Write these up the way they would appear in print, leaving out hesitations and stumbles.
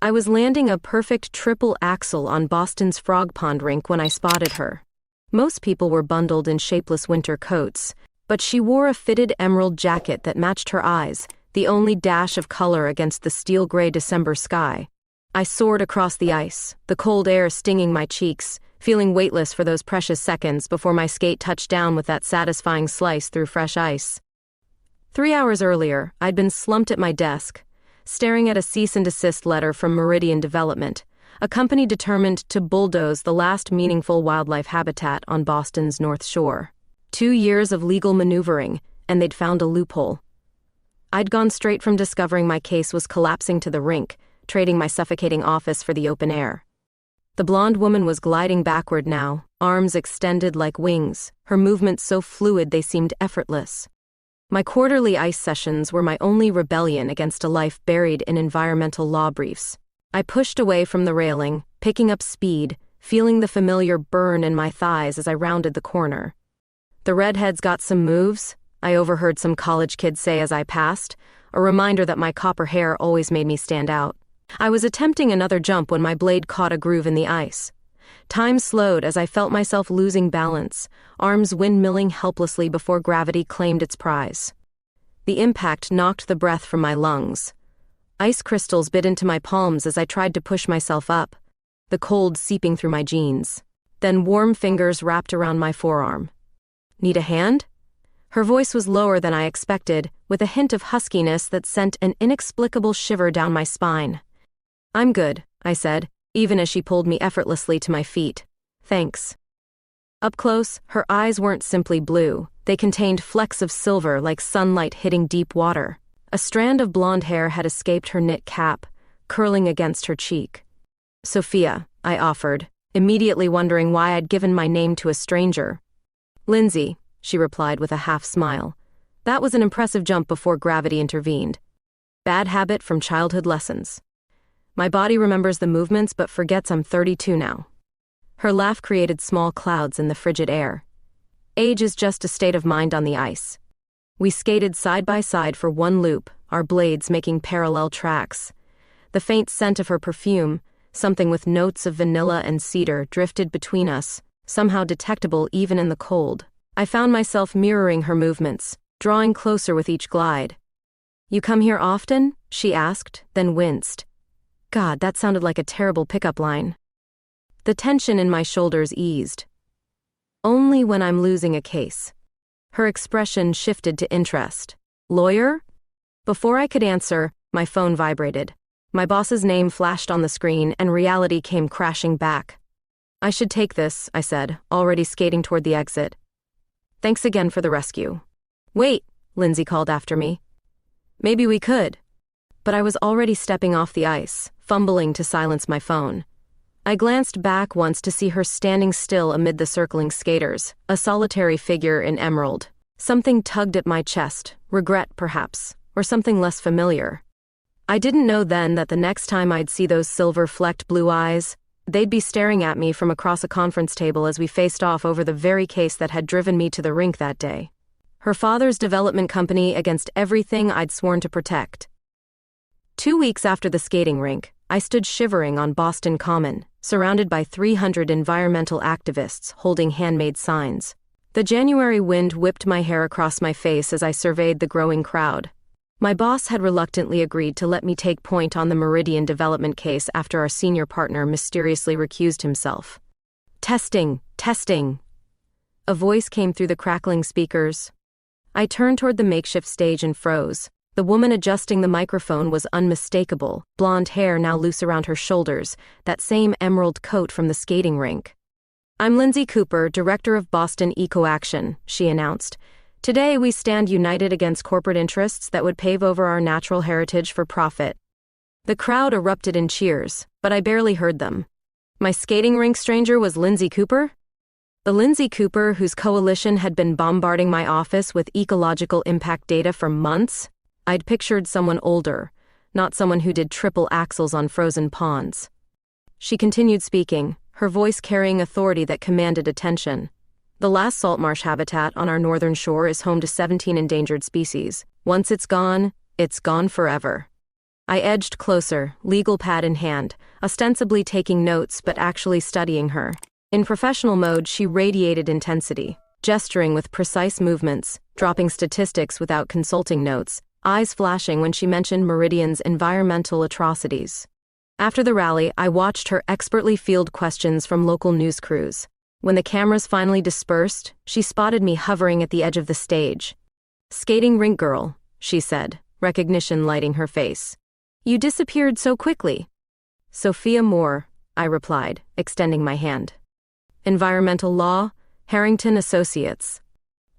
I was landing a perfect triple axel on Boston's Frog Pond rink when I spotted her. Most people were bundled in shapeless winter coats, but she wore a fitted emerald jacket that matched her eyes, the only dash of color against the steel-gray December sky. I soared across the ice, the cold air stinging my cheeks, feeling weightless for those precious seconds before my skate touched down with that satisfying slice through fresh ice. 3 hours earlier, I'd been slumped at my desk, staring at a cease and desist letter from Meridian Development, a company determined to bulldoze the last meaningful wildlife habitat on Boston's North Shore. 2 years of legal maneuvering, and they'd found a loophole. I'd gone straight from discovering my case was collapsing to the rink, trading my suffocating office for the open air. The blonde woman was gliding backward now, arms extended like wings, her movements so fluid they seemed effortless. My quarterly ice sessions were my only rebellion against a life buried in environmental law briefs. I pushed away from the railing, picking up speed, feeling the familiar burn in my thighs as I rounded the corner. "The redhead's got some moves," I overheard some college kid say as I passed, a reminder that my copper hair always made me stand out. I was attempting another jump when my blade caught a groove in the ice. Time slowed as I felt myself losing balance, arms windmilling helplessly before gravity claimed its prize. The impact knocked the breath from my lungs. Ice crystals bit into my palms as I tried to push myself up, the cold seeping through my jeans. Then warm fingers wrapped around my forearm. "Need a hand?" Her voice was lower than I expected, with a hint of huskiness that sent an inexplicable shiver down my spine. "I'm good," I said, even as she pulled me effortlessly to my feet. "Thanks." Up close, her eyes weren't simply blue. They contained flecks of silver like sunlight hitting deep water. A strand of blonde hair had escaped her knit cap, curling against her cheek. "Sophia," I offered, immediately wondering why I'd given my name to a stranger. "Lindsay," she replied with a half-smile. That was an impressive jump before gravity intervened. Bad habit from childhood lessons. My body remembers the movements but forgets I'm 32 now. Her laugh created small clouds in the frigid air. Age is just a state of mind on the ice. We skated side by side for one loop, our blades making parallel tracks. The faint scent of her perfume, something with notes of vanilla and cedar, drifted between us, somehow detectable even in the cold. I found myself mirroring her movements, drawing closer with each glide. "You come here often?" she asked, then winced. God, that sounded like a terrible pickup line. The tension in my shoulders eased. "Only when I'm losing a case." Her expression shifted to interest. "Lawyer?" Before I could answer, my phone vibrated. My boss's name flashed on the screen and reality came crashing back. "I should take this," I said, already skating toward the exit. "Thanks again for the rescue." "Wait," Lindsay called after me. "Maybe we could." But I was already stepping off the ice, fumbling to silence my phone. I glanced back once to see her standing still amid the circling skaters, a solitary figure in emerald. Something tugged at my chest, regret perhaps, or something less familiar. I didn't know then that the next time I'd see those silver-flecked blue eyes, they'd be staring at me from across a conference table as we faced off over the very case that had driven me to the rink that day. Her father's development company against everything I'd sworn to protect. 2 weeks after the skating rink, I stood shivering on Boston Common, surrounded by 300 environmental activists holding handmade signs. The January wind whipped my hair across my face as I surveyed the growing crowd. My boss had reluctantly agreed to let me take point on the Meridian Development case after our senior partner mysteriously recused himself. "Testing, testing." A voice came through the crackling speakers. I turned toward the makeshift stage and froze. The woman adjusting the microphone was unmistakable, blonde hair now loose around her shoulders, that same emerald coat from the skating rink. "I'm Lindsay Cooper, Director of Boston Eco Action," she announced. "Today we stand united against corporate interests that would pave over our natural heritage for profit." The crowd erupted in cheers, but I barely heard them. My skating rink stranger was Lindsay Cooper? The Lindsay Cooper whose coalition had been bombarding my office with ecological impact data for months? I'd pictured someone older, not someone who did triple axels on frozen ponds. She continued speaking, her voice carrying authority that commanded attention. "The last salt marsh habitat on our northern shore is home to 17 endangered species. Once it's gone forever. I edged closer, legal pad in hand, ostensibly taking notes but actually studying her. In professional mode, she radiated intensity, gesturing with precise movements, dropping statistics without consulting notes, eyes flashing when she mentioned Meridian's environmental atrocities. After the rally, I watched her expertly field questions from local news crews. When the cameras finally dispersed, she spotted me hovering at the edge of the stage. "Skating rink girl," she said, recognition lighting her face. "You disappeared so quickly." "Sophia Moore," I replied, extending my hand. "Environmental law, Harrington Associates."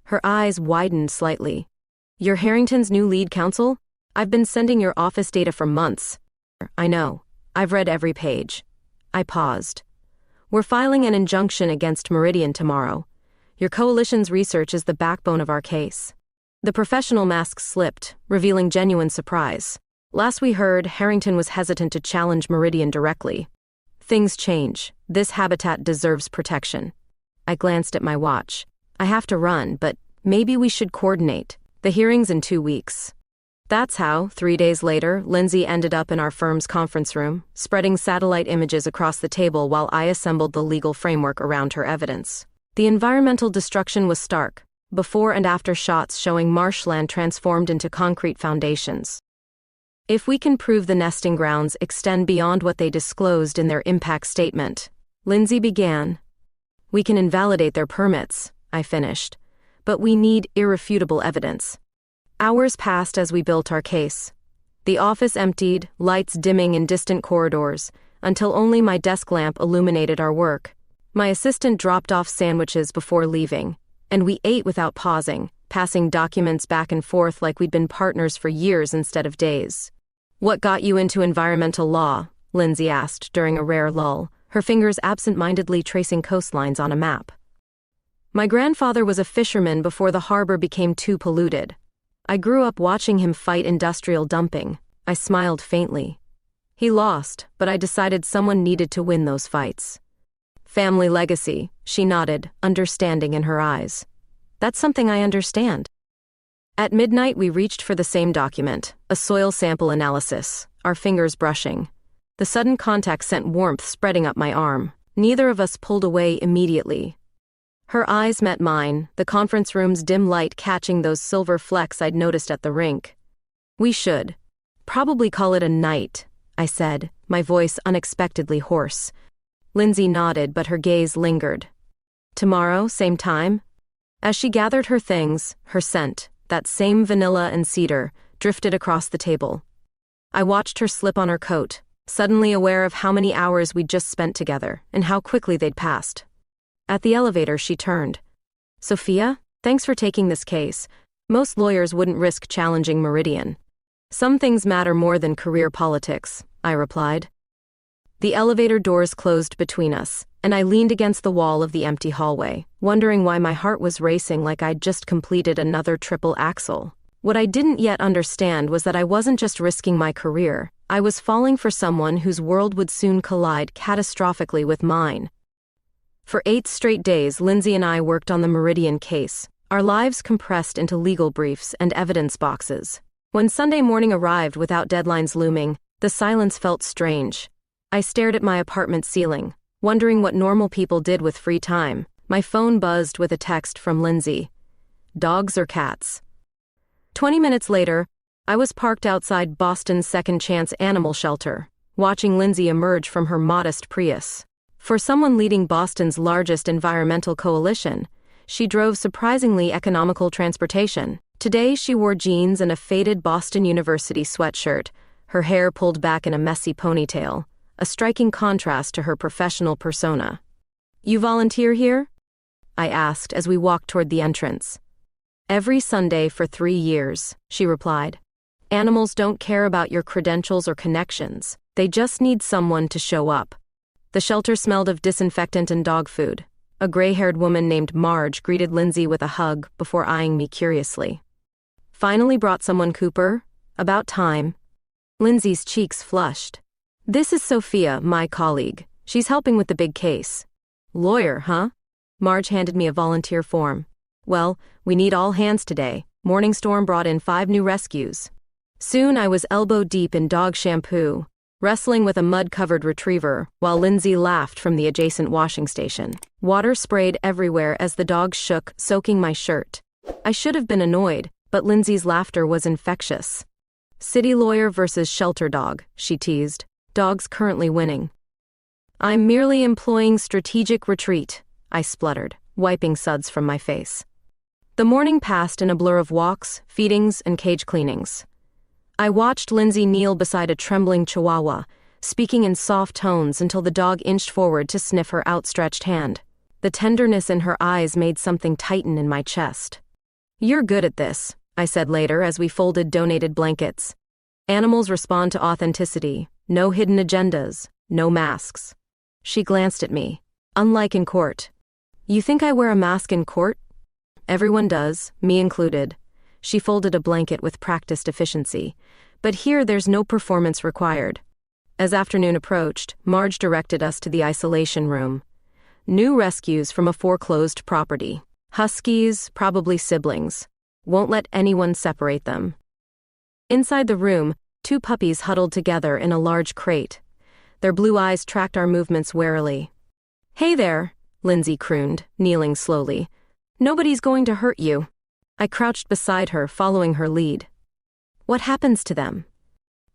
Her eyes widened slightly. "You're Harrington's new lead counsel? I've been sending your office data for months." "I know. I've read every page." I paused. "We're filing an injunction against Meridian tomorrow. Your coalition's research is the backbone of our case." The professional mask slipped, revealing genuine surprise. Last we heard, Harrington was hesitant to challenge Meridian directly. Things change. This habitat deserves protection. I glanced at my watch. "I have to run, but maybe we should coordinate. The hearing's in 2 weeks." That's how, 3 days later, Lindsay ended up in our firm's conference room, spreading satellite images across the table while I assembled the legal framework around her evidence. The environmental destruction was stark, before and after shots showing marshland transformed into concrete foundations. "If we can prove the nesting grounds extend beyond what they disclosed in their impact statement," Lindsay began. "We can invalidate their permits," I finished. "But we need irrefutable evidence." Hours passed as we built our case. The office emptied, lights dimming in distant corridors, until only my desk lamp illuminated our work. My assistant dropped off sandwiches before leaving, and we ate without pausing, passing documents back and forth like we'd been partners for years instead of days. "What got you into environmental law?" Lindsay asked during a rare lull, her fingers absent-mindedly tracing coastlines on a map. "My grandfather was a fisherman before the harbor became too polluted. I grew up watching him fight industrial dumping." I smiled faintly. "He lost, but I decided someone needed to win those fights." "Family legacy," she nodded, understanding in her eyes. "That's something I understand." At midnight we reached for the same document, a soil sample analysis, our fingers brushing. The sudden contact sent warmth spreading up my arm. Neither of us pulled away immediately. Her eyes met mine, the conference room's dim light catching those silver flecks I'd noticed at the rink. "We should probably call it a night," I said, my voice unexpectedly hoarse. Lindsay nodded, but her gaze lingered. "Tomorrow, same time?" As she gathered her things, her scent, that same vanilla and cedar, drifted across the table. I watched her slip on her coat, suddenly aware of how many hours we'd just spent together, and how quickly they'd passed. At the elevator, she turned. "Sophia, thanks for taking this case. Most lawyers wouldn't risk challenging Meridian." "Some things matter more than career politics," I replied. The elevator doors closed between us, and I leaned against the wall of the empty hallway, wondering why my heart was racing like I'd just completed another triple axel. What I didn't yet understand was that I wasn't just risking my career, I was falling for someone whose world would soon collide catastrophically with mine. For 8 straight days, Lindsay and I worked on the Meridian case, our lives compressed into legal briefs and evidence boxes. When Sunday morning arrived without deadlines looming, the silence felt strange. I stared at my apartment ceiling, wondering what normal people did with free time. My phone buzzed with a text from Lindsay. "Dogs or cats?" 20 minutes later, I was parked outside Boston's Second Chance Animal Shelter, watching Lindsay emerge from her modest Prius. For someone leading Boston's largest environmental coalition, she drove surprisingly economical transportation. Today she wore jeans and a faded Boston University sweatshirt, her hair pulled back in a messy ponytail, a striking contrast to her professional persona. "You volunteer here?" I asked as we walked toward the entrance. "Every Sunday for 3 years," she replied. "Animals don't care about your credentials or connections, they just need someone to show up." The shelter smelled of disinfectant and dog food. A gray-haired woman named Marge greeted Lindsay with a hug before eyeing me curiously. "Finally brought someone, Cooper? About time." Lindsay's cheeks flushed. "This is Sophia, my colleague. She's helping with the big case." "Lawyer, huh?" Marge handed me a volunteer form. "Well, we need all hands today. Morningstorm brought in 5 new rescues." Soon I was elbow-deep in dog shampoo, wrestling with a mud-covered retriever, while Lindsay laughed from the adjacent washing station. Water sprayed everywhere as the dogs shook, soaking my shirt. I should have been annoyed, but Lindsay's laughter was infectious. City lawyer versus shelter dog, she teased. Dogs currently winning. I'm merely employing strategic retreat, I spluttered, wiping suds from my face. The morning passed in a blur of walks, feedings, and cage cleanings. I watched Lindsay kneel beside a trembling chihuahua, speaking in soft tones until the dog inched forward to sniff her outstretched hand. The tenderness in her eyes made something tighten in my chest. You're good at this, I said later as we folded donated blankets. Animals respond to authenticity, no hidden agendas, no masks. She glanced at me. Unlike in court. You think I wear a mask in court? Everyone does, me included. She folded a blanket with practiced efficiency. But here there's no performance required. As afternoon approached, Marge directed us to the isolation room. New rescues from a foreclosed property. Huskies, probably siblings. Won't let anyone separate them. Inside the room, 2 puppies huddled together in a large crate. Their blue eyes tracked our movements warily. Hey there, Lindsay crooned, kneeling slowly. Nobody's going to hurt you. I crouched beside her, following her lead. What happens to them?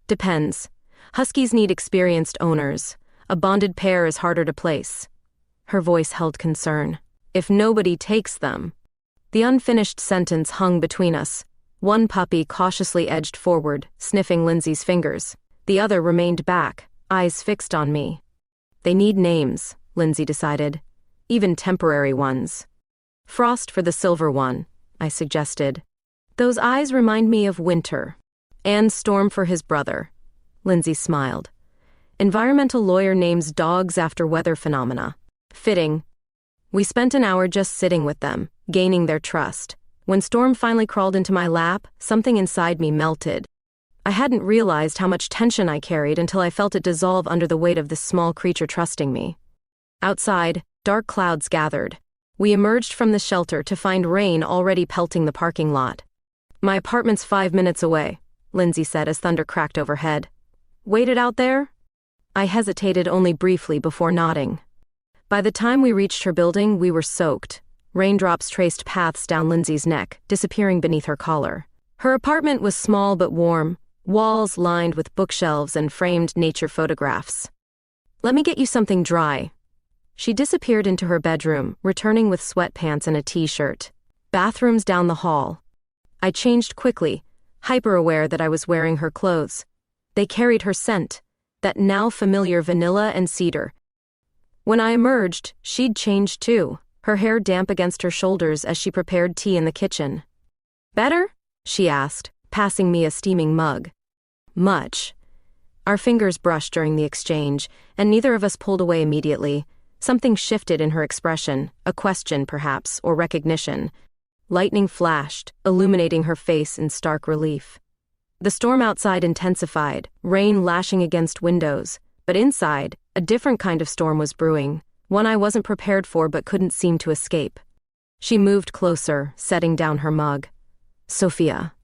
Depends. Huskies need experienced owners. A bonded pair is harder to place. Her voice held concern. If nobody takes them. The unfinished sentence hung between us. One puppy cautiously edged forward, sniffing Lindsay's fingers. The other remained back, eyes fixed on me. They need names, Lindsay decided. Even temporary ones. Frost for the silver one, I suggested. Those eyes remind me of winter. And Storm for his brother. Lindsay smiled. Environmental lawyer names dogs after weather phenomena. Fitting. We spent an hour just sitting with them, gaining their trust. When Storm finally crawled into my lap, something inside me melted. I hadn't realized how much tension I carried until I felt it dissolve under the weight of this small creature trusting me. Outside, dark clouds gathered. We emerged from the shelter to find rain already pelting the parking lot. My apartment's 5 minutes away, Lindsay said as thunder cracked overhead. Waited out there? I hesitated only briefly before nodding. By the time we reached her building, we were soaked. Raindrops traced paths down Lindsay's neck, disappearing beneath her collar. Her apartment was small but warm, walls lined with bookshelves and framed nature photographs. Let me get you something dry. She disappeared into her bedroom, returning with sweatpants and a t-shirt. Bathrooms down the hall. I changed quickly, hyper-aware that I was wearing her clothes. They carried her scent, that now familiar vanilla and cedar. When I emerged, she'd changed too, her hair damp against her shoulders as she prepared tea in the kitchen. Better? She asked, passing me a steaming mug. Much. Our fingers brushed during the exchange, and neither of us pulled away immediately. Something shifted in her expression, a question perhaps, or recognition. Lightning flashed, illuminating her face in stark relief. The storm outside intensified, rain lashing against windows, but inside, a different kind of storm was brewing, one I wasn't prepared for but couldn't seem to escape. She moved closer, setting down her mug. Sophia.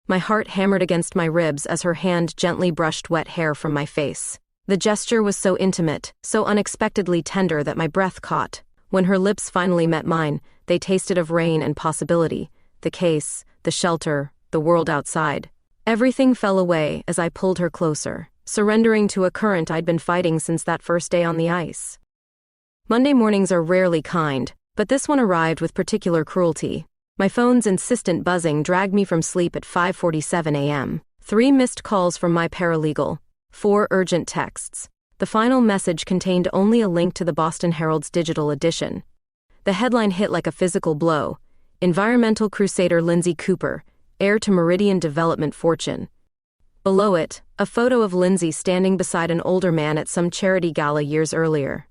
My heart hammered against my ribs as her hand gently brushed wet hair from my face. The gesture was so intimate, so unexpectedly tender that my breath caught. When her lips finally met mine, they tasted of rain and possibility, the case, the shelter, the world outside. Everything fell away as I pulled her closer, surrendering to a current I'd been fighting since that first day on the ice. Monday mornings are rarely kind, but this one arrived with particular cruelty. My phone's insistent buzzing dragged me from sleep at 5:47 a.m. 3 missed calls from my paralegal. 4 urgent texts. The final message contained only a link to the Boston Herald's digital edition. The headline hit like a physical blow. Environmental crusader Lindsay Cooper, heir to Meridian Development fortune. Below it, a photo of Lindsay standing beside an older man at some charity gala years earlier.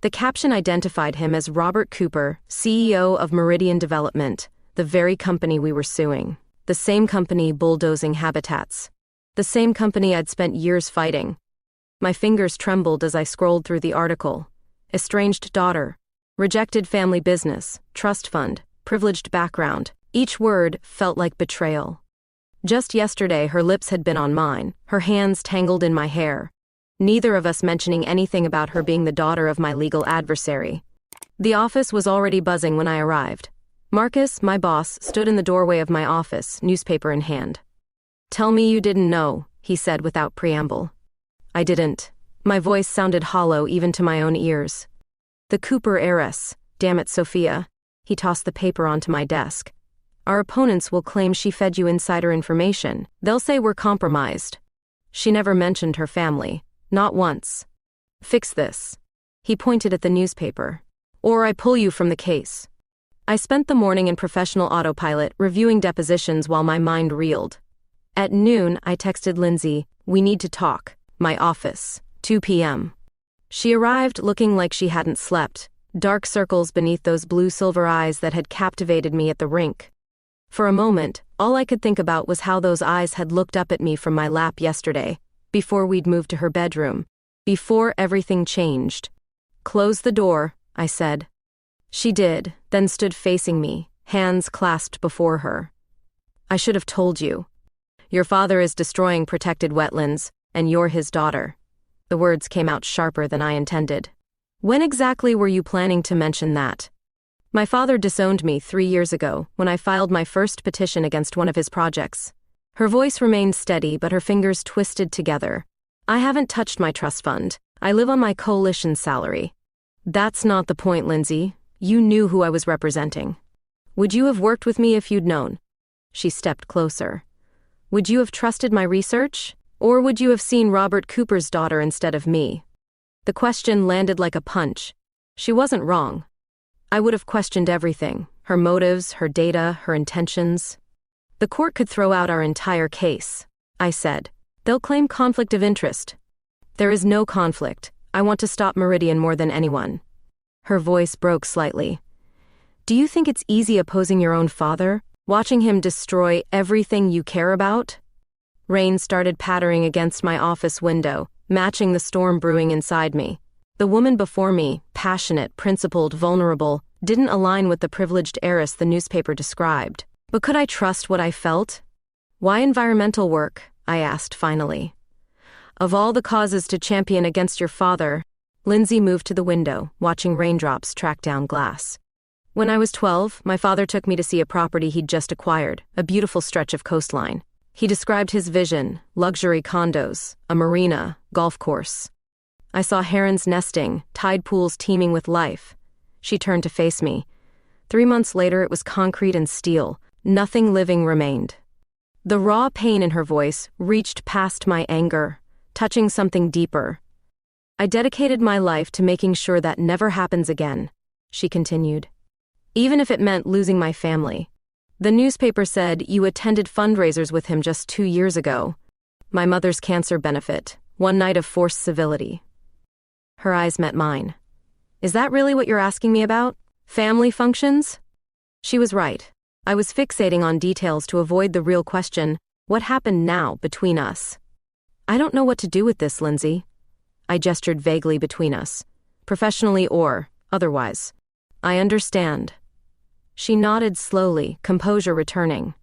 The caption identified him as Robert Cooper, CEO of Meridian Development, the very company we were suing. The same company bulldozing habitats. The same company I'd spent years fighting. My fingers trembled as I scrolled through the article. Estranged daughter. Rejected family business. Trust fund. Privileged background. Each word felt like betrayal. Just yesterday, her lips had been on mine, her hands tangled in my hair. Neither of us mentioning anything about her being the daughter of my legal adversary. The office was already buzzing when I arrived. Marcus, my boss, stood in the doorway of my office, newspaper in hand. "Tell me you didn't know," he said without preamble. I didn't. My voice sounded hollow even to my own ears. "The Cooper heiress. Damn it, Sophia." He tossed the paper onto my desk. "Our opponents will claim she fed you insider information. They'll say we're compromised." She never mentioned her family. Not once. "Fix this." He pointed at the newspaper. "Or I pull you from the case." I spent the morning in professional autopilot, reviewing depositions while my mind reeled. At noon, I texted Lindsay, "We need to talk. My office. 2 p.m. She arrived looking like she hadn't slept, dark circles beneath those blue-silver eyes that had captivated me at the rink. For a moment, all I could think about was how those eyes had looked up at me from my lap yesterday, before we'd moved to her bedroom, before everything changed. "Close the door," I said. She did, then stood facing me, hands clasped before her. "I should have told you. Your father is destroying protected wetlands, and you're his daughter." The words came out sharper than I intended. "When exactly were you planning to mention that?" "My father disowned me 3 years ago, when I filed my first petition against one of his projects." Her voice remained steady, but her fingers twisted together. "I haven't touched my trust fund. I live on my coalition salary." "That's not the point, Lindsay. You knew who I was representing. Would you have worked with me if you'd known?" She stepped closer. "Would you have trusted my research? Or would you have seen Robert Cooper's daughter instead of me?" The question landed like a punch. She wasn't wrong. I would have questioned everything, her motives, her data, her intentions. "The court could throw out our entire case," I said. "They'll claim conflict of interest." "There is no conflict. I want to stop Meridian more than anyone." Her voice broke slightly. "Do you think it's easy opposing your own father, watching him destroy everything you care about?" Rain started pattering against my office window, matching the storm brewing inside me. The woman before me, passionate, principled, vulnerable, didn't align with the privileged heiress the newspaper described. But could I trust what I felt? "Why environmental work?" I asked finally. "Of all the causes to champion against your father." Lindsay moved to the window, watching raindrops track down glass. "When I was 12, my father took me to see a property he'd just acquired, a beautiful stretch of coastline. He described his vision: luxury condos, a marina, golf course. I saw herons nesting, tide pools teeming with life." She turned to face me. 3 months later, it was concrete and steel. Nothing living remained. The raw pain in her voice reached past my anger, touching something deeper. "I dedicated my life to making sure that never happens again," she continued. "Even if it meant losing my family. The newspaper said you attended fundraisers with him just 2 years ago. My mother's cancer benefit, one night of forced civility." Her eyes met mine. "Is that really what you're asking me about? Family functions?" She was right. I was fixating on details to avoid the real question: what happened now between us? "I don't know what to do with this, Lindsay." I gestured vaguely between us. "Professionally or otherwise." "I understand." She nodded slowly, composure returning.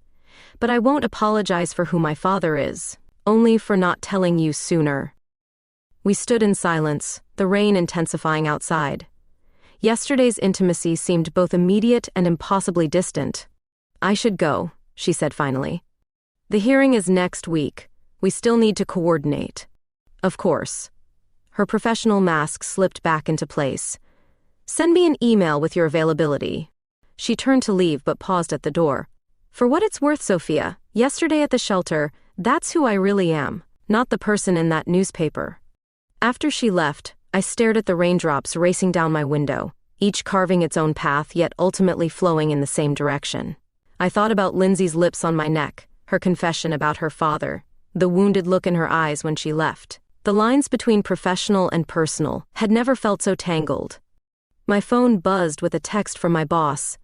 "But I won't apologize for who my father is, only for not telling you sooner." We stood in silence, the rain intensifying outside. Yesterday's intimacy seemed both immediate and impossibly distant. "I should go," she said finally. "The hearing is next week. We still need to coordinate." "Of course." Her professional mask slipped back into place. "Send me an email with your availability." She turned to leave but paused at the door. "For what it's worth, Sophia, yesterday at the shelter, that's who I really am, not the person in that newspaper." After she left, I stared at the raindrops racing down my window, each carving its own path yet ultimately flowing in the same direction. I thought about Lindsay's lips on my neck, her confession about her father, the wounded look in her eyes when she left. The lines between professional and personal had never felt so tangled. My phone buzzed with a text from my boss.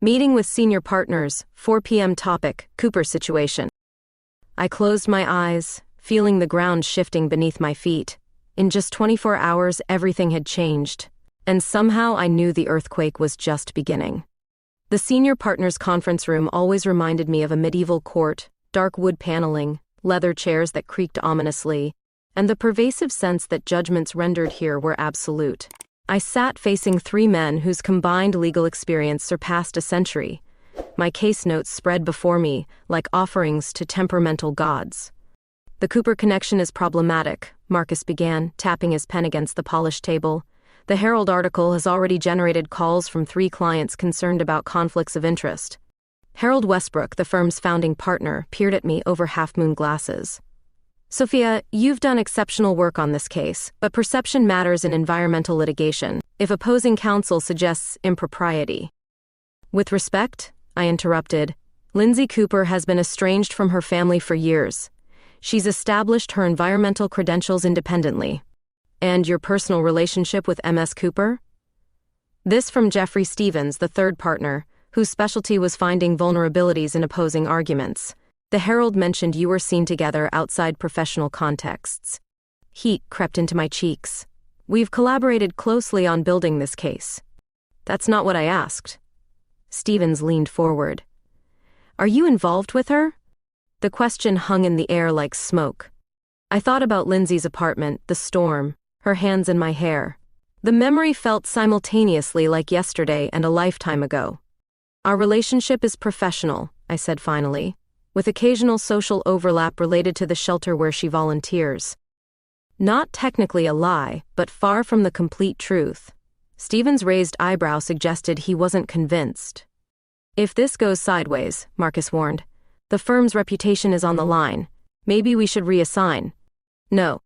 "Meeting with senior partners, 4 p.m. topic, Cooper situation." I closed my eyes, feeling the ground shifting beneath my feet. In just 24 hours, everything had changed. And somehow I knew the earthquake was just beginning. The senior partners conference room always reminded me of a medieval court, dark wood paneling, leather chairs that creaked ominously, and the pervasive sense that judgments rendered here were absolute. I sat facing three men whose combined legal experience surpassed a century. My case notes spread before me like offerings to temperamental gods. "The Cooper connection is problematic," Marcus began, tapping his pen against the polished table. "The Herald article has already generated calls from 3 clients concerned about conflicts of interest." Harold Westbrook, the firm's founding partner, peered at me over half-moon glasses. "Sophia, you've done exceptional work on this case, but perception matters in environmental litigation if opposing counsel suggests impropriety." "With respect," I interrupted, "Lindsay Cooper has been estranged from her family for years. She's established her environmental credentials independently." "And your personal relationship with M.S. Cooper?" This from Jeffrey Stevens, the third partner, whose specialty was finding vulnerabilities in opposing arguments. "The Herald mentioned you were seen together outside professional contexts." Heat crept into my cheeks. "We've collaborated closely on building this case." "That's not what I asked." Stevens leaned forward. "Are you involved with her?" The question hung in the air like smoke. I thought about Lindsay's apartment, the storm, her hands in my hair. The memory felt simultaneously like yesterday and a lifetime ago. "Our relationship is professional," I said finally, "with occasional social overlap related to the shelter where she volunteers." Not technically a lie, but far from the complete truth. Stevens' raised eyebrow suggested he wasn't convinced. "If this goes sideways," Marcus warned, "the firm's reputation is on the line. Maybe we should reassign." "No."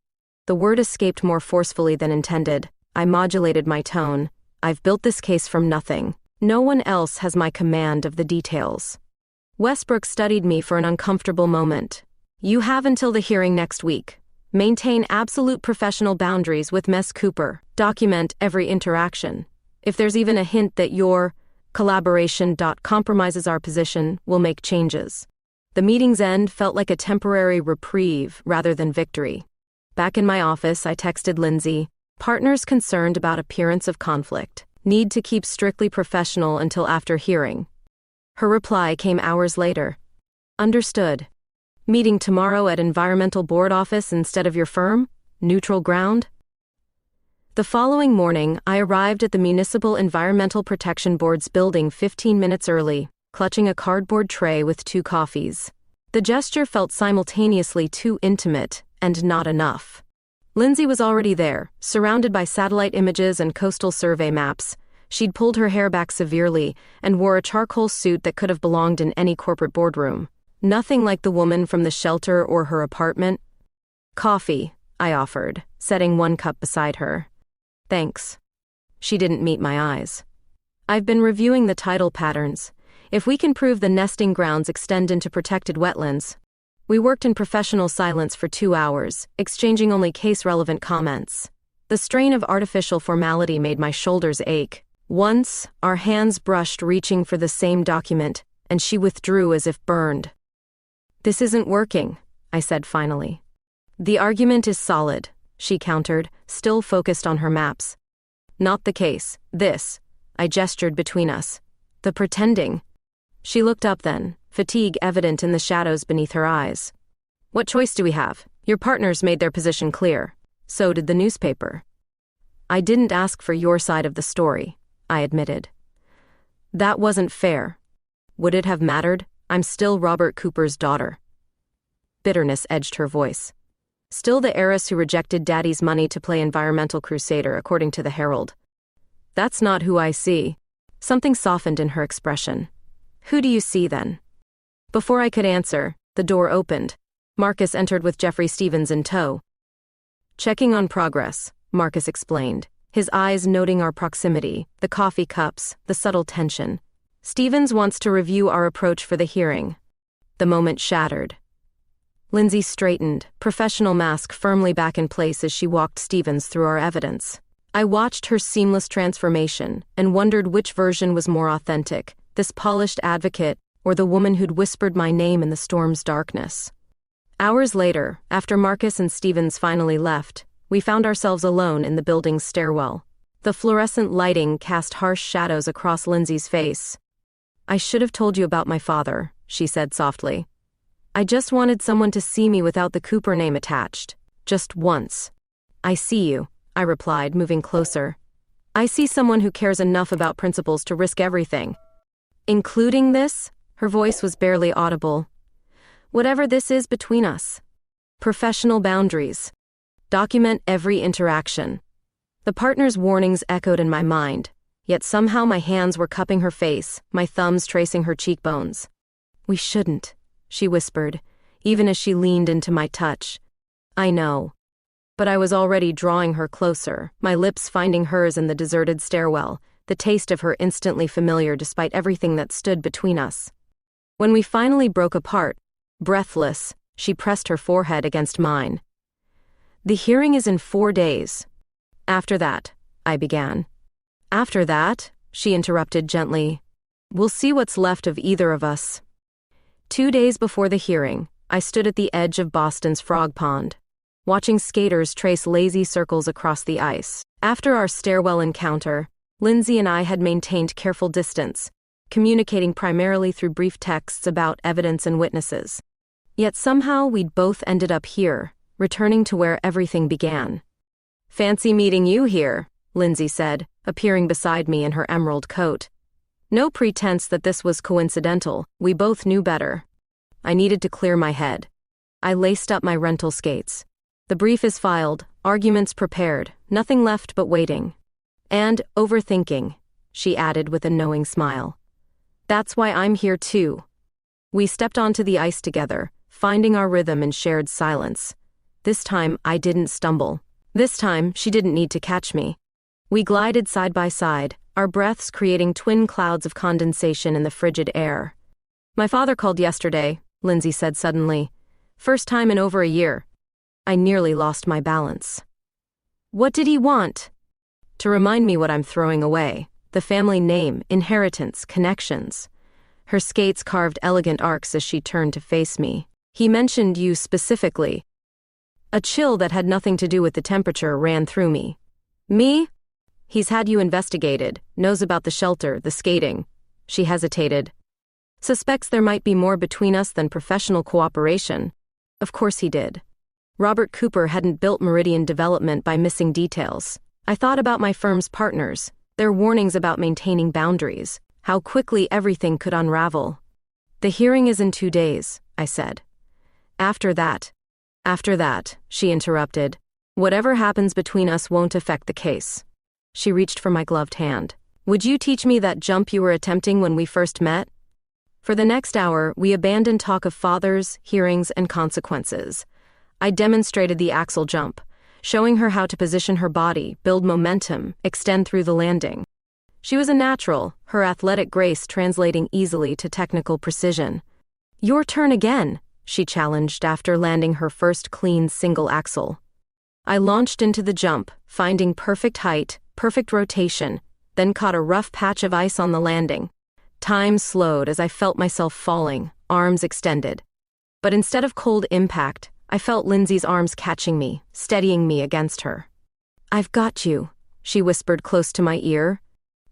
The word escaped more forcefully than intended. I modulated my tone. "I've built this case from nothing. No one else has my command of the details." Westbrook studied me for an uncomfortable moment. "You have until the hearing next week. Maintain absolute professional boundaries with Ms. Cooper. Document every interaction. If there's even a hint that your collaboration compromises our position, we'll make changes." The meeting's end felt like a temporary reprieve rather than victory. Back in my office, I texted Lindsay, "Partners concerned about appearance of conflict. Need to keep strictly professional until after hearing." Her reply came hours later. "Understood. Meeting tomorrow at Environmental Board office instead of your firm? Neutral ground?" The following morning, I arrived at the Municipal Environmental Protection Board's building 15 minutes early, clutching a cardboard tray with 2 coffees. The gesture felt simultaneously too intimate and not enough. Lindsay was already there, surrounded by satellite images and coastal survey maps. She'd pulled her hair back severely and wore a charcoal suit that could have belonged in any corporate boardroom. Nothing like the woman from the shelter or her apartment. "Coffee," I offered, setting 1 cup beside her. "Thanks." She didn't meet my eyes. "I've been reviewing the tidal patterns. If we can prove the nesting grounds extend into protected wetlands." We worked in professional silence for 2 hours, exchanging only case-relevant comments. The strain of artificial formality made my shoulders ache. Once, our hands brushed reaching for the same document, and she withdrew as if burned. "This isn't working," I said finally. "The argument is solid," she countered, still focused on her maps. "Not the case. This." I gestured between us. "The pretending." She looked up then, fatigue evident in the shadows beneath her eyes. "What choice do we have? Your partners made their position clear. So did the newspaper." "I didn't ask for your side of the story," I admitted. "That wasn't fair." "Would it have mattered? I'm still Robert Cooper's daughter." Bitterness edged her voice. "Still the heiress who rejected Daddy's money to play environmental crusader, according to the Herald." "That's not who I see." Something softened in her expression. "Who do you see then?" Before I could answer, the door opened. Marcus entered with Jeffrey Stevens in tow. "Checking on progress," Marcus explained, his eyes noting our proximity, the coffee cups, the subtle tension. "Stevens wants to review our approach for the hearing." The moment shattered. Lindsay straightened, professional mask firmly back in place as she walked Stevens through our evidence. I watched her seamless transformation and wondered which version was more authentic, this polished advocate or the woman who'd whispered my name in the storm's darkness. Hours later, after Marcus and Stevens finally left, we found ourselves alone in the building's stairwell. The fluorescent lighting cast harsh shadows across Lindsay's face. "I should have told you about my father," she said softly. I just wanted someone to see me without the Cooper name attached. Just once. I see you, I replied, moving closer. I see someone who cares enough about principles to risk everything. Including this? Her voice was barely audible. Whatever this is between us. Professional boundaries. Document every interaction. The partner's warnings echoed in my mind, yet somehow my hands were cupping her face, my thumbs tracing her cheekbones. We shouldn't, she whispered, even as she leaned into my touch. I know. But I was already drawing her closer, my lips finding hers in the deserted stairwell, the taste of her instantly familiar despite everything that stood between us. When we finally broke apart, breathless, she pressed her forehead against mine. The hearing is in 4 days. After that, I began. After that, she interrupted gently. We'll see what's left of either of us. 2 days before the hearing, I stood at the edge of Boston's Frog Pond, watching skaters trace lazy circles across the ice. After our stairwell encounter, Lindsay and I had maintained careful distance, communicating primarily through brief texts about evidence and witnesses. Yet somehow we'd both ended up here, returning to where everything began. Fancy meeting you here, Lindsay said, appearing beside me in her emerald coat. No pretense that this was coincidental, we both knew better. I needed to clear my head. I laced up my rental skates. The brief is filed, arguments prepared, nothing left but waiting. And overthinking, she added with a knowing smile. That's why I'm here too. We stepped onto the ice together, finding our rhythm in shared silence. This time, I didn't stumble. This time, she didn't need to catch me. We glided side by side, our breaths creating twin clouds of condensation in the frigid air. My father called yesterday, Lindsay said suddenly. First time in over a year. I nearly lost my balance. What did he want? To remind me what I'm throwing away. The family name, inheritance, connections. Her skates carved elegant arcs as she turned to face me. He mentioned you specifically. A chill that had nothing to do with the temperature ran through me. Me? He's had you investigated, knows about the shelter, the skating. She hesitated. Suspects there might be more between us than professional cooperation. Of course he did. Robert Cooper hadn't built Meridian Development by missing details. I thought about my firm's partners, their warnings about maintaining boundaries, how quickly everything could unravel. The hearing is in 2 days, I said. After that, she interrupted. Whatever happens between us won't affect the case. She reached for my gloved hand. Would you teach me that jump you were attempting when we first met? For the next hour, we abandoned talk of fathers, hearings, and consequences. I demonstrated the axle jump, showing her how to position her body, build momentum, extend through the landing. She was a natural, her athletic grace translating easily to technical precision. Your turn again, she challenged after landing her first clean single axle. I launched into the jump, finding perfect height, perfect rotation, then caught a rough patch of ice on the landing. Time slowed as I felt myself falling, arms extended. But instead of cold impact, I felt Lindsay's arms catching me, steadying me against her. I've got you, she whispered close to my ear.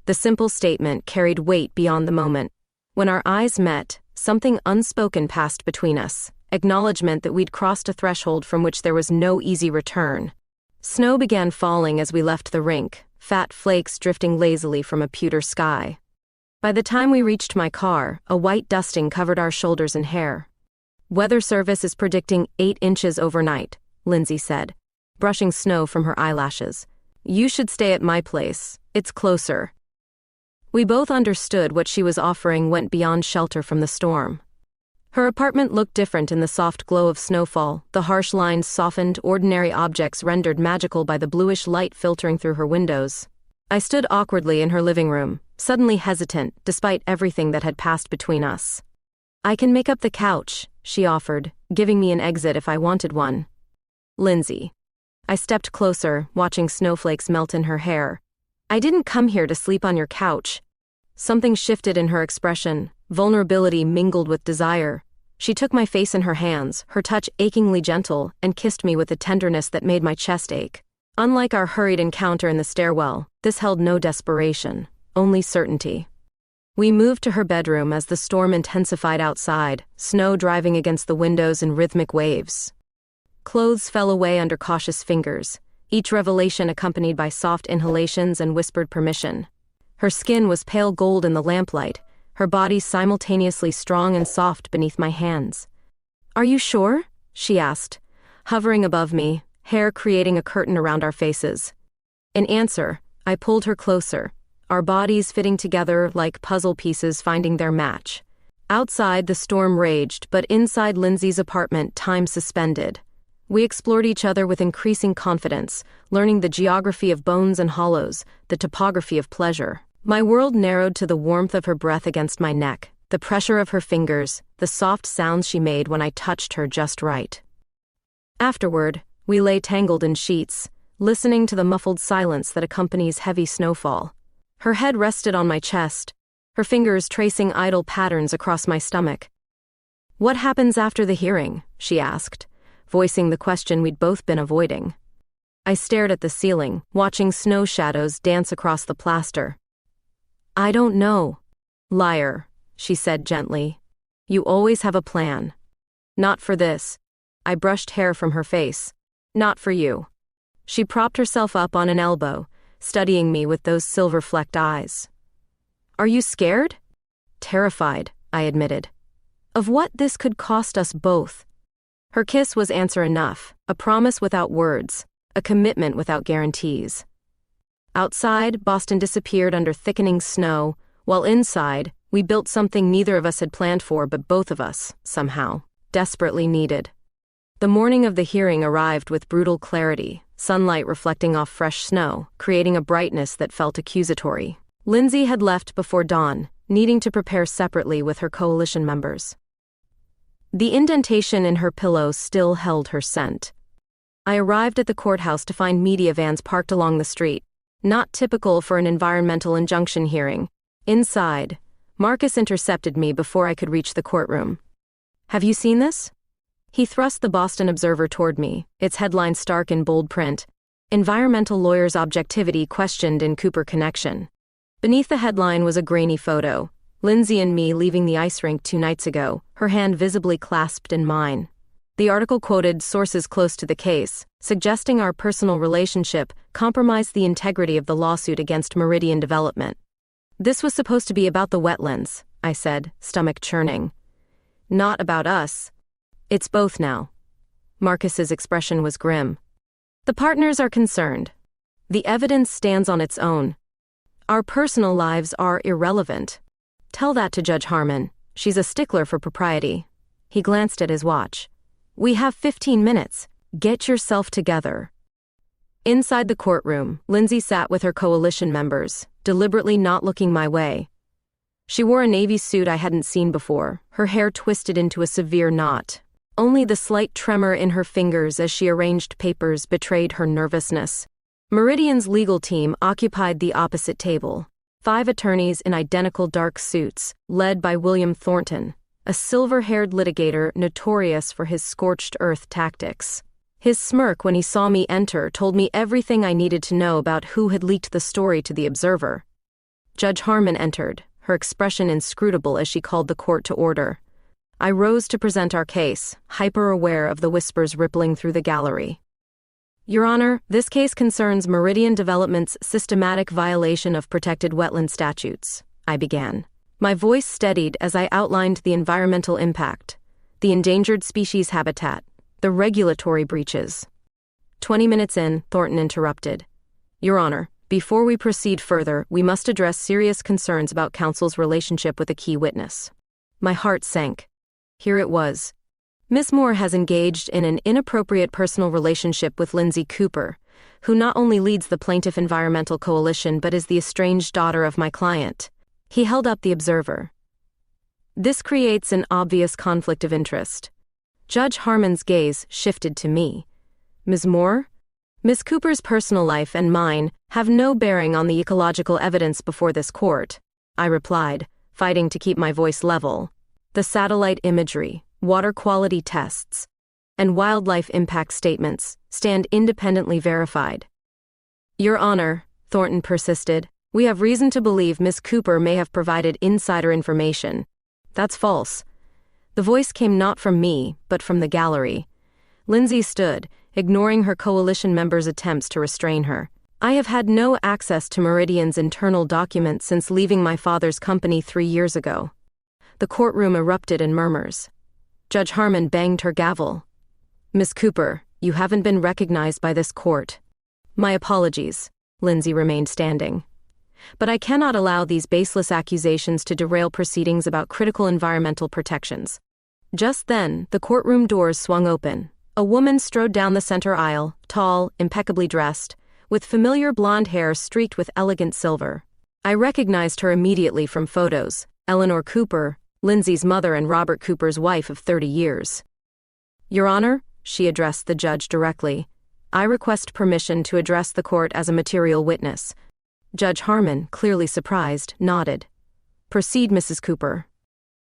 The simple statement carried weight beyond the moment. When our eyes met, something unspoken passed between us, acknowledgement that we'd crossed a threshold from which there was no easy return. Snow began falling as we left the rink, fat flakes drifting lazily from a pewter sky. By the time we reached my car, a white dusting covered our shoulders and hair. Weather Service is predicting 8 inches overnight, Lindsay said, brushing snow from her eyelashes. You should stay at my place. It's closer. We both understood what she was offering went beyond shelter from the storm. Her apartment looked different in the soft glow of snowfall, the harsh lines softened, ordinary objects rendered magical by the bluish light filtering through her windows. I stood awkwardly in her living room, suddenly hesitant, despite everything that had passed between us. I can make up the couch, she offered, giving me an exit if I wanted one. Lindsay. I stepped closer, watching snowflakes melt in her hair. I didn't come here to sleep on your couch. Something shifted in her expression, vulnerability mingled with desire. She took my face in her hands, her touch achingly gentle, and kissed me with a tenderness that made my chest ache. Unlike our hurried encounter in the stairwell, this held no desperation, only certainty. We moved to her bedroom as the storm intensified outside, snow driving against the windows in rhythmic waves. Clothes fell away under cautious fingers, each revelation accompanied by soft inhalations and whispered permission. Her skin was pale gold in the lamplight, her body simultaneously strong and soft beneath my hands. "Are you sure?" she asked, hovering above me, hair creating a curtain around our faces. In answer, I pulled her closer, our bodies fitting together like puzzle pieces finding their match. Outside, the storm raged, but inside Lindsay's apartment, time suspended. We explored each other with increasing confidence, learning the geography of bones and hollows, the topography of pleasure. My world narrowed to the warmth of her breath against my neck, the pressure of her fingers, the soft sounds she made when I touched her just right. Afterward, we lay tangled in sheets, listening to the muffled silence that accompanies heavy snowfall. Her head rested on my chest, her fingers tracing idle patterns across my stomach. "What happens after the hearing?" she asked, voicing the question we'd both been avoiding. I stared at the ceiling, watching snow shadows dance across the plaster. "I don't know." "Liar," she said gently. "You always have a plan." "Not for this." I brushed hair from her face. "Not for you." She propped herself up on an elbow, studying me with those silver-flecked eyes. "Are you scared?" "Terrified," I admitted. "Of what this could cost us both." Her kiss was answer enough, a promise without words, a commitment without guarantees. Outside, Boston disappeared under thickening snow, while inside, we built something neither of us had planned for but both of us, somehow, desperately needed. The morning of the hearing arrived with brutal clarity, sunlight reflecting off fresh snow, creating a brightness that felt accusatory. Lindsay had left before dawn, needing to prepare separately with her coalition members. The indentation in her pillow still held her scent. I arrived at the courthouse to find media vans parked along the street, not typical for an environmental injunction hearing. Inside, Marcus intercepted me before I could reach the courtroom. "Have you seen this?" He thrust the Boston Observer toward me, its headline stark in bold print, "Environmental Lawyer's Objectivity Questioned in Cooper Connection." Beneath the headline was a grainy photo, Lindsay and me leaving the ice rink 2 nights ago, her hand visibly clasped in mine. The article quoted sources close to the case, suggesting our personal relationship compromised the integrity of the lawsuit against Meridian Development. "This was supposed to be about the wetlands," I said, stomach churning. "Not about us." "It's both now." Marcus's expression was grim. "The partners are concerned. The evidence stands on its own. Our personal lives are irrelevant. Tell that to Judge Harmon. She's a stickler for propriety." He glanced at his watch. "We have 15 minutes. Get yourself together." Inside the courtroom, Lindsay sat with her coalition members, deliberately not looking my way. She wore a navy suit I hadn't seen before, her hair twisted into a severe knot. Only the slight tremor in her fingers as she arranged papers betrayed her nervousness. Meridian's legal team occupied the opposite table, 5 attorneys in identical dark suits, led by William Thornton, a silver-haired litigator notorious for his scorched earth tactics. His smirk when he saw me enter told me everything I needed to know about who had leaked the story to the Observer. Judge Harmon entered, her expression inscrutable as she called the court to order. I rose to present our case, hyper-aware of the whispers rippling through the gallery. "Your Honor, this case concerns Meridian Development's systematic violation of protected wetland statutes," I began. My voice steadied as I outlined the environmental impact, the endangered species habitat, the regulatory breaches. 20 minutes in, Thornton interrupted. "Your Honor, before we proceed further, we must address serious concerns about counsel's relationship with a key witness." My heart sank. Here it was. Ms. Moore has engaged in an inappropriate personal relationship with Lindsay Cooper, who not only leads the Plaintiff Environmental Coalition but is the estranged daughter of my client. He held up the Observer. "This creates an obvious conflict of interest." Judge Harmon's gaze shifted to me. "Ms. Moore? Ms. Cooper's personal life and mine have no bearing on the ecological evidence before this court," I replied, fighting to keep my voice level. "The satellite imagery, water quality tests, and wildlife impact statements stand independently verified." "Your Honor," Thornton persisted, We have reason to believe Miss Cooper may have provided insider information. That's false. The voice came not from me, but from the gallery. Lindsay stood, ignoring her coalition members' attempts to restrain her. I have had no access to Meridian's internal documents since leaving my father's company 3 years ago. The courtroom erupted in murmurs. Judge Harmon banged her gavel. Miss Cooper, you haven't been recognized by this court. My apologies. Lindsay remained standing. But I cannot allow these baseless accusations to derail proceedings about critical environmental protections. Just then, the courtroom doors swung open. A woman strode down the center aisle, tall, impeccably dressed, with familiar blonde hair streaked with elegant silver. I recognized her immediately from photos. Eleanor Cooper, Lindsay's mother and Robert Cooper's wife of 30 years. Your Honor, she addressed the judge directly. I request permission to address the court as a material witness. Judge Harmon, clearly surprised, nodded. Proceed, Mrs. Cooper.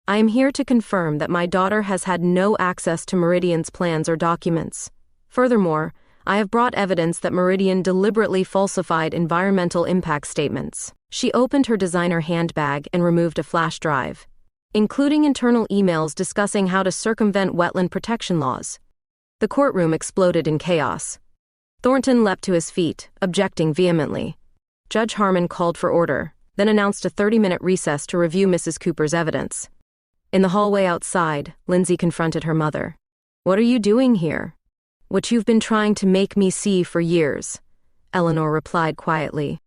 I am here to confirm that my daughter has had no access to Meridian's plans or documents. Furthermore, I have brought evidence that Meridian deliberately falsified environmental impact statements. She opened her designer handbag and removed a flash drive, including internal emails discussing how to circumvent wetland protection laws. The courtroom exploded in chaos. Thornton leapt to his feet, objecting vehemently. Judge Harmon called for order, then announced a 30-minute recess to review Mrs. Cooper's evidence. In the hallway outside, Lindsay confronted her mother. What are you doing here? What you've been trying to make me see for years, Eleanor replied quietly.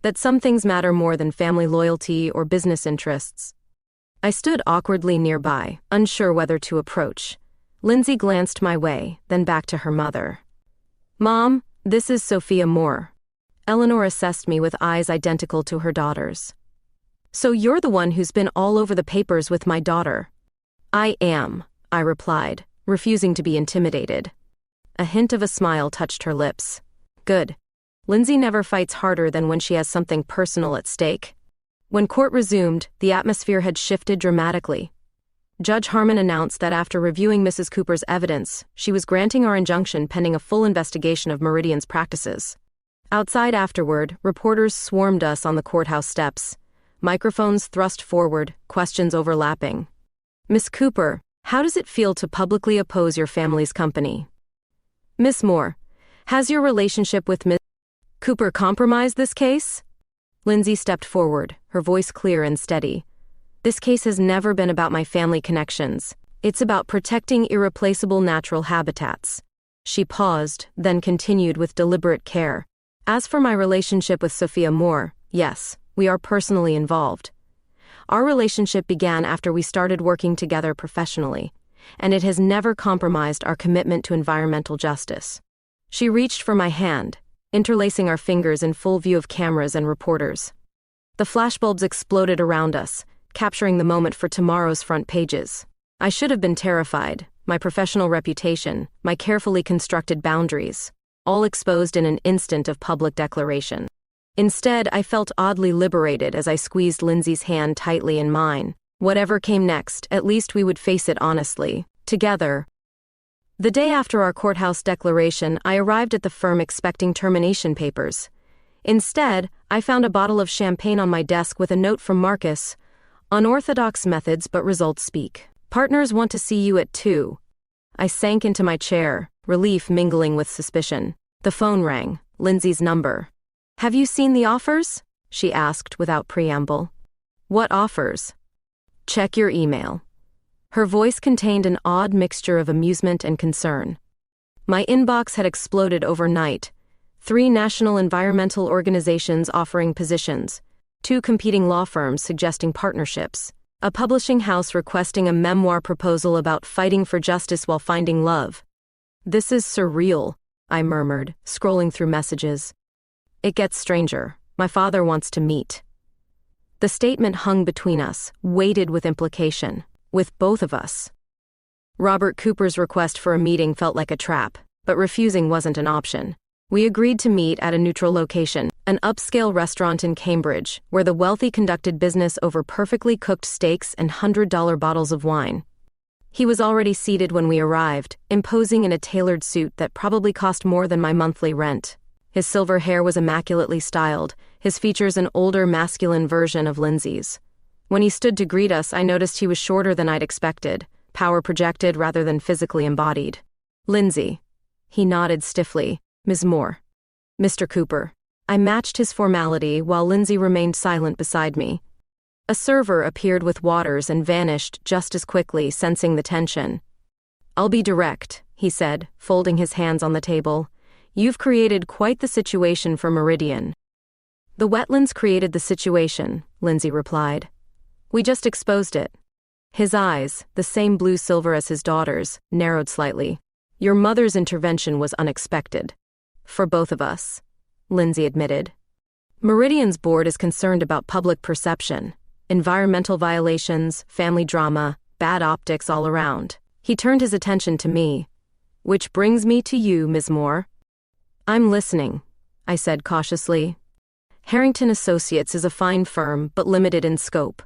That some things matter more than family loyalty or business interests. I stood awkwardly nearby, unsure whether to approach. Lindsay glanced my way, then back to her mother. Mom, this is Sophia Moore. Eleanor assessed me with eyes identical to her daughter's. So you're the one who's been all over the papers with my daughter. I am, I replied, refusing to be intimidated. A hint of a smile touched her lips. Good. Lindsay never fights harder than when she has something personal at stake. When court resumed, the atmosphere had shifted dramatically. Judge Harmon announced that after reviewing Mrs. Cooper's evidence, she was granting our injunction pending a full investigation of Meridian's practices. Outside afterward, reporters swarmed us on the courthouse steps. Microphones thrust forward, questions overlapping. Miss Cooper, how does it feel to publicly oppose your family's company? Miss Moore, has your relationship with Miss Cooper compromised this case? Lindsay stepped forward, her voice clear and steady. This case has never been about my family connections. It's about protecting irreplaceable natural habitats. She paused, then continued with deliberate care. As for my relationship with Sophia Moore, yes, we are personally involved. Our relationship began after we started working together professionally, and it has never compromised our commitment to environmental justice. She reached for my hand, interlacing our fingers in full view of cameras and reporters. The flashbulbs exploded around us, capturing the moment for tomorrow's front pages. I should have been terrified, my professional reputation, my carefully constructed boundaries, all exposed in an instant of public declaration. Instead, I felt oddly liberated as I squeezed Lindsay's hand tightly in mine. Whatever came next, at least we would face it honestly, together. The day after our courthouse declaration, I arrived at the firm expecting termination papers. Instead, I found a bottle of champagne on my desk with a note from Marcus. Unorthodox methods but results speak. Partners want to see you at 2. I sank into my chair, relief mingling with suspicion. The phone rang, Lindsay's number. Have you seen the offers? She asked without preamble. What offers? Check your email. Her voice contained an odd mixture of amusement and concern. My inbox had exploded overnight. 3 national environmental organizations offering positions, 2 competing law firms suggesting partnerships, a publishing house requesting a memoir proposal about fighting for justice while finding love. This is surreal, I murmured, scrolling through messages. It gets stranger. My father wants to meet. The statement hung between us, weighted with implication, with both of us. Robert Cooper's request for a meeting felt like a trap, but refusing wasn't an option. We agreed to meet at a neutral location, an upscale restaurant in Cambridge, where the wealthy conducted business over perfectly cooked steaks and $100 bottles of wine. He was already seated when we arrived, imposing in a tailored suit that probably cost more than my monthly rent. His silver hair was immaculately styled, his features an older masculine version of Lindsay's. When he stood to greet us, I noticed he was shorter than I'd expected, power projected rather than physically embodied. Lindsay. He nodded stiffly. Ms. Moore. Mr. Cooper. I matched his formality while Lindsay remained silent beside me. A server appeared with waters and vanished just as quickly, sensing the tension. I'll be direct, he said, folding his hands on the table. You've created quite the situation for Meridian. The wetlands created the situation, Lindsay replied. We just exposed it. His eyes, the same blue-silver as his daughter's, narrowed slightly. Your mother's intervention was unexpected. For both of us, Lindsay admitted. Meridian's board is concerned about public perception, environmental violations, family drama, bad optics all around. He turned his attention to me. Which brings me to you, Ms. Moore. I'm listening, I said cautiously. Harrington Associates is a fine firm, but limited in scope.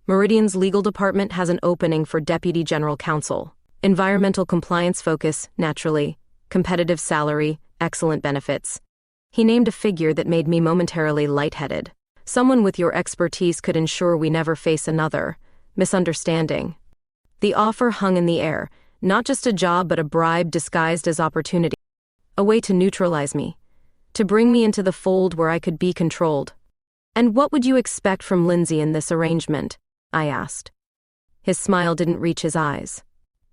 Meridian's legal department has an opening for Deputy General Counsel. Environmental compliance focus, naturally. Competitive salary, excellent benefits. He named a figure that made me momentarily lightheaded. Someone with your expertise could ensure we never face another misunderstanding. The offer hung in the air, not just a job but a bribe disguised as opportunity. A way to neutralize me. To bring me into the fold where I could be controlled. And what would you expect from Lindsay in this arrangement? I asked. His smile didn't reach his eyes.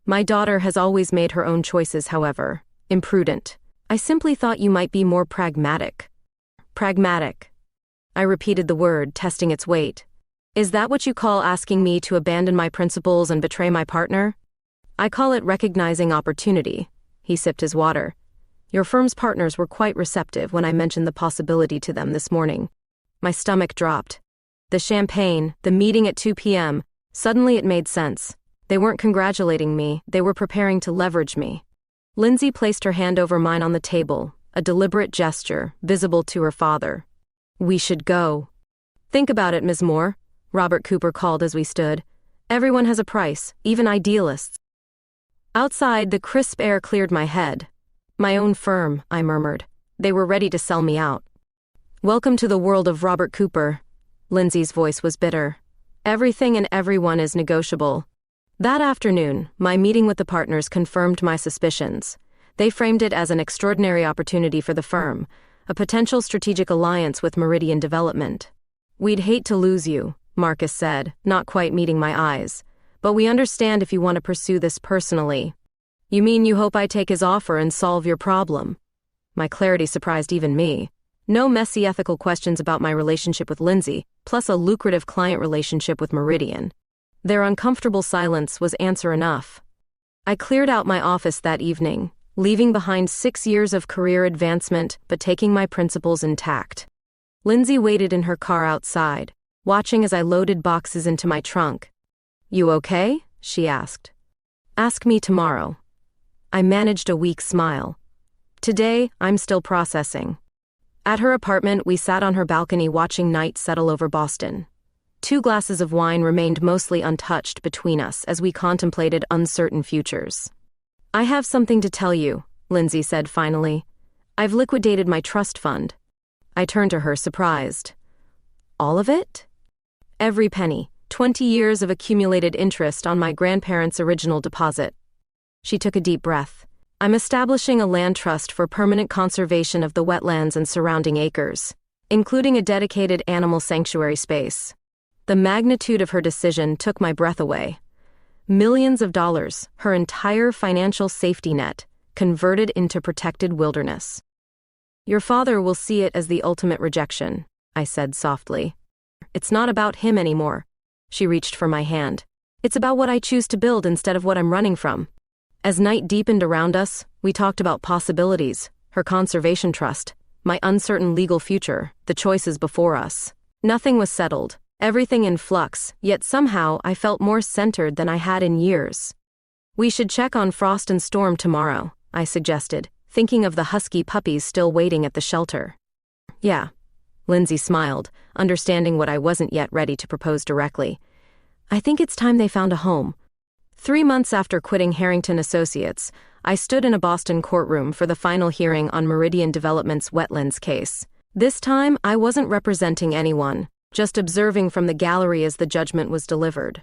My daughter has always made her own choices, however. Imprudent. I simply thought you might be more pragmatic. Pragmatic. I repeated the word, testing its weight. Is that what you call asking me to abandon my principles and betray my partner? I call it recognizing opportunity. He sipped his water. Your firm's partners were quite receptive when I mentioned the possibility to them this morning. My stomach dropped. The champagne, the meeting at 2 p.m., suddenly it made sense. They weren't congratulating me, they were preparing to leverage me. Lindsay placed her hand over mine on the table, a deliberate gesture, visible to her father. We should go. Think about it, Ms. Moore, Robert Cooper called as we stood. Everyone has a price, even idealists. Outside, the crisp air cleared my head. My own firm, I murmured. They were ready to sell me out. Welcome to the world of Robert Cooper. Lindsay's voice was bitter. Everything and everyone is negotiable. That afternoon, my meeting with the partners confirmed my suspicions. They framed it as an extraordinary opportunity for the firm, a potential strategic alliance with Meridian Development. We'd hate to lose you, Marcus said, not quite meeting my eyes. But we understand if you want to pursue this personally. You mean you hope I take his offer and solve your problem? My clarity surprised even me. No messy ethical questions about my relationship with Lindsay, plus a lucrative client relationship with Meridian. Their uncomfortable silence was answer enough. I cleared out my office that evening, leaving behind 6 years of career advancement but taking my principles intact. Lindsay waited in her car outside, watching as I loaded boxes into my trunk. You okay? She asked. Ask me tomorrow. I managed a weak smile. Today, I'm still processing. At her apartment, we sat on her balcony watching night settle over Boston. 2 glasses of wine remained mostly untouched between us as we contemplated uncertain futures. I have something to tell you, Lindsay said finally. I've liquidated my trust fund. I turned to her, surprised. All of it? Every penny, 20 years of accumulated interest on my grandparents' original deposit. She took a deep breath. I'm establishing a land trust for permanent conservation of the wetlands and surrounding acres, including a dedicated animal sanctuary space. The magnitude of her decision took my breath away. Millions of dollars, her entire financial safety net, converted into protected wilderness. Your father will see it as the ultimate rejection, I said softly. It's not about him anymore. She reached for my hand. It's about what I choose to build instead of what I'm running from. As night deepened around us, we talked about possibilities, her conservation trust, my uncertain legal future, the choices before us. Nothing was settled, everything in flux, yet somehow I felt more centered than I had in years. We should check on Frost and Storm tomorrow, I suggested, thinking of the husky puppies still waiting at the shelter. Yeah. Lindsay smiled, understanding what I wasn't yet ready to propose directly. I think it's time they found a home. 3 months after quitting Harrington Associates, I stood in a Boston courtroom for the final hearing on Meridian Development's wetlands case. This time, I wasn't representing anyone, just observing from the gallery as the judgment was delivered.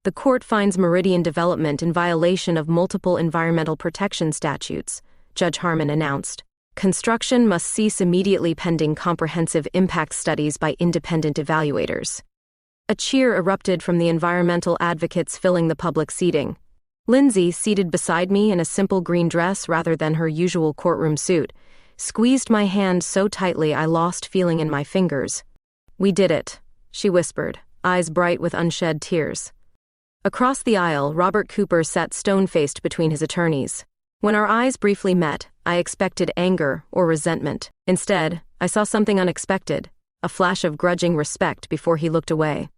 The court finds Meridian development in violation of multiple environmental protection statutes, Judge Harmon announced. Construction must cease immediately pending comprehensive impact studies by independent evaluators. A cheer erupted from the environmental advocates filling the public seating. Lindsay, seated beside me in a simple green dress rather than her usual courtroom suit, squeezed my hand so tightly I lost feeling in my fingers. "We did it," she whispered, eyes bright with unshed tears. Across the aisle, Robert Cooper sat stone-faced between his attorneys. When our eyes briefly met, I expected anger or resentment. Instead, I saw something unexpected, a flash of grudging respect before he looked away.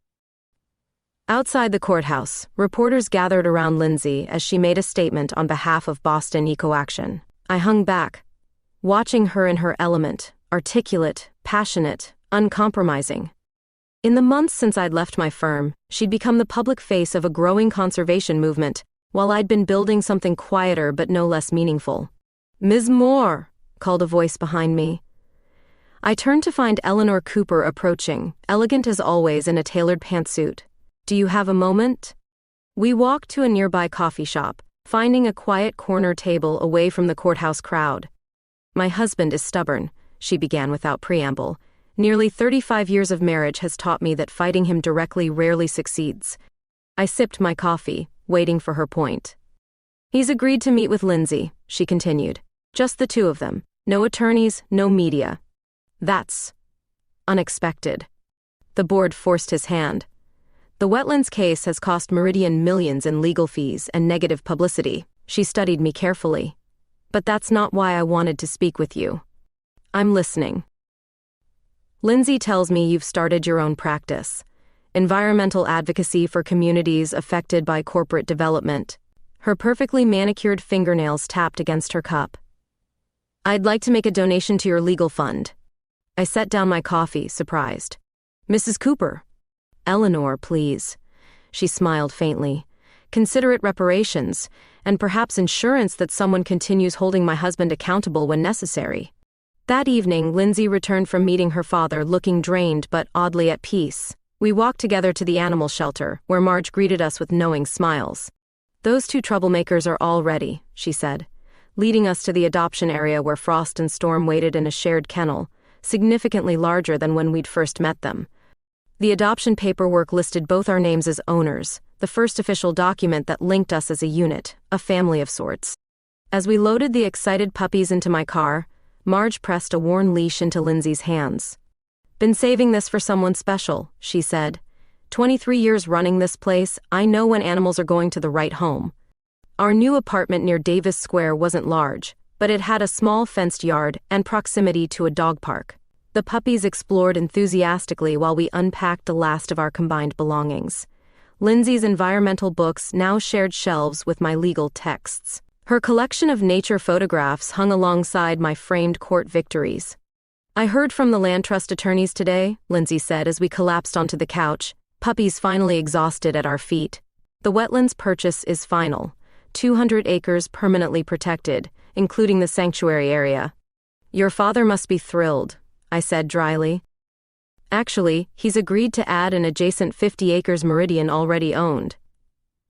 Outside the courthouse, reporters gathered around Lindsay as she made a statement on behalf of Boston Eco Action. I hung back, watching her in her element, articulate, passionate, uncompromising. In the months since I'd left my firm, she'd become the public face of a growing conservation movement, while I'd been building something quieter but no less meaningful. "Ms. Moore," called a voice behind me. I turned to find Eleanor Cooper approaching, elegant as always in a tailored pantsuit. "Do you have a moment?" We walked to a nearby coffee shop, finding a quiet corner table away from the courthouse crowd. "My husband is stubborn," she began without preamble. "Nearly 35 years of marriage has taught me that fighting him directly rarely succeeds." I sipped my coffee, waiting for her point. "He's agreed to meet with Lindsay," she continued. "Just the two of them. No attorneys, no media." "That's unexpected." The board forced his hand. "The wetlands case has cost Meridian millions in legal fees and negative publicity." She studied me carefully. "But that's not why I wanted to speak with you." "I'm listening." "Lindsay tells me you've started your own practice. Environmental advocacy for communities affected by corporate development." Her perfectly manicured fingernails tapped against her cup. "I'd like to make a donation to your legal fund." I set down my coffee, surprised. "Mrs. Cooper." "Eleanor, please." She smiled faintly. "Consider it reparations, and perhaps insurance that someone continues holding my husband accountable when necessary." That evening, Lindsay returned from meeting her father looking drained but oddly at peace. We walked together to the animal shelter, where Marge greeted us with knowing smiles. "Those two troublemakers are all ready," she said, leading us to the adoption area where Frost and Storm waited in a shared kennel, significantly larger than when we'd first met them. The adoption paperwork listed both our names as owners, the first official document that linked us as a unit, a family of sorts. As we loaded the excited puppies into my car, Marge pressed a worn leash into Lindsay's hands. "Been saving this for someone special," she said. 23 years running this place, I know when animals are going to the right home." Our new apartment near Davis Square wasn't large, but it had a small fenced yard and proximity to a dog park. The puppies explored enthusiastically while we unpacked the last of our combined belongings. Lindsay's environmental books now shared shelves with my legal texts. Her collection of nature photographs hung alongside my framed court victories. "I heard from the land trust attorneys today," Lindsay said as we collapsed onto the couch, puppies finally exhausted at our feet. "The wetlands purchase is final. 200 acres permanently protected, including the sanctuary area." "Your father must be thrilled," I said dryly. "Actually, he's agreed to add an adjacent 50 acres Meridian already owned."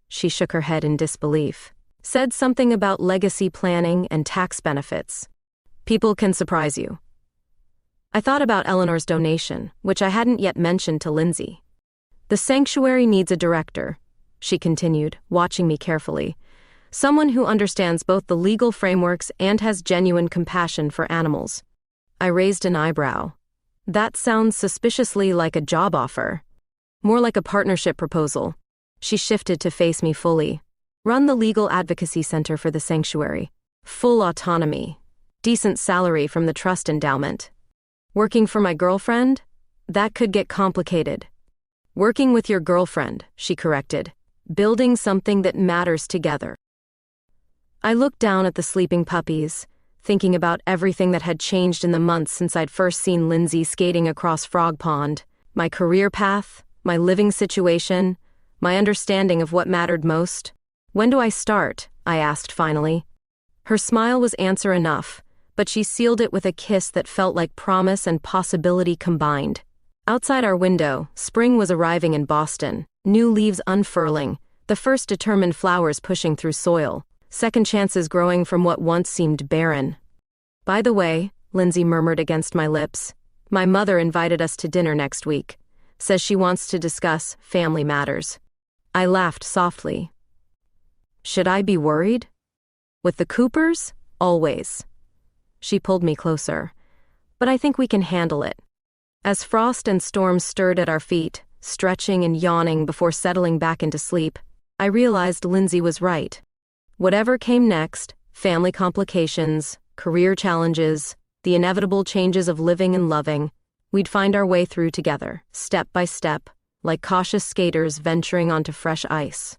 She shook her head in disbelief. "Said something about legacy planning and tax benefits. People can surprise you." I thought about Eleanor's donation, which I hadn't yet mentioned to Lindsay. "The sanctuary needs a director," she continued, watching me carefully. "Someone who understands both the legal frameworks and has genuine compassion for animals." I raised an eyebrow. "That sounds suspiciously like a job offer." "More like a partnership proposal." She shifted to face me fully. "Run the legal advocacy center for the sanctuary. Full autonomy. Decent salary from the trust endowment. Working for my girlfriend? That could get complicated." "Working with your girlfriend," she corrected. "Building something that matters together." I looked down at the sleeping puppies, thinking about everything that had changed in the months since I'd first seen Lindsay skating across Frog Pond, my career path, my living situation, my understanding of what mattered most. "When do I start?" I asked finally. Her smile was answer enough, but she sealed it with a kiss that felt like promise and possibility combined. Outside our window, spring was arriving in Boston, new leaves unfurling, the first determined flowers pushing through soil, second chances growing from what once seemed barren. "By the way," Lindsay murmured against my lips, "my mother invited us to dinner next week. Says she wants to discuss family matters." I laughed softly. "Should I be worried?" "With the Coopers? Always." She pulled me closer. "But I think we can handle it." As frost and storm stirred at our feet, stretching and yawning before settling back into sleep, I realized Lindsay was right. Whatever came next, family complications, career challenges, the inevitable changes of living and loving, we'd find our way through together, step by step, like cautious skaters venturing onto fresh ice.